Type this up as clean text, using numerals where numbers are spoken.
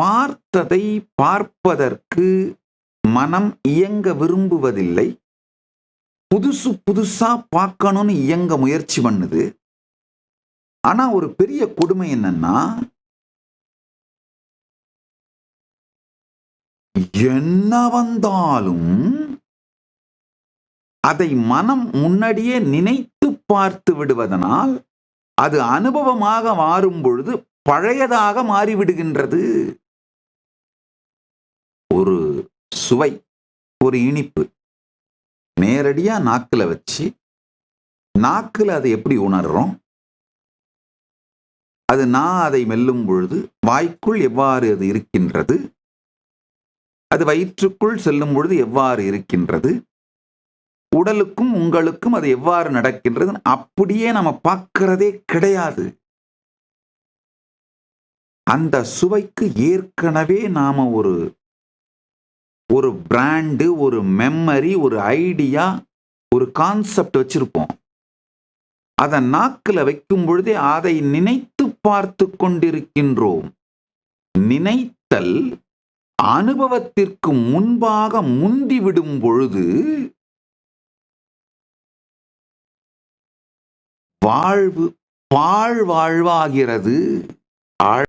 பார்த்ததை பார்ப்பதற்கு மனம் இயங்க விரும்புவதில்லை. புதுசு புதுசா பார்க்கணும்னு இயங்க முயற்சி பண்ணுது. ஆனா ஒரு பெரிய கொடுமை என்னன்னா, என்ன வந்தாலும் அதை மனம் முன்னாடியே நினைத்து பார்த்து விடுவதனால் அது அனுபவமாக மாறும் பொழுது பழையதாக மாறிவிடுகின்றது. ஒரு சுவை, ஒரு இனிப்பு நேரடியா நாக்குல வச்சு நாக்குல அதை எப்படி உணர்றோம், அது அதை மெல்லும் பொழுது வாய்க்குள் எவ்வாறு அது இருக்கின்றது, அது வயிற்றுக்குள் செல்லும் பொழுது எவ்வாறு இருக்கின்றது, உடலுக்கும் உங்களுக்கும் அது எவ்வாறு நடக்கின்றது அப்படியே நம்ம பார்க்கிறதே கிடையாது. அந்த சுவைக்கு ஏற்கனவே நாம ஒரு பிராண்டு, ஒரு மெமரி, ஒரு ஐடியா, ஒரு கான்செப்ட் வச்சிருப்போம். அதை நாக்குல வைக்கும் பொழுதே அதை நினைத்து பார்த்து கொண்டிருக்கின்றோம். நினைத்தல் அனுபவத்திற்கு முன்பாக முந்திவிடும் பொழுது வாழ்வு வாழ்வாகிறது.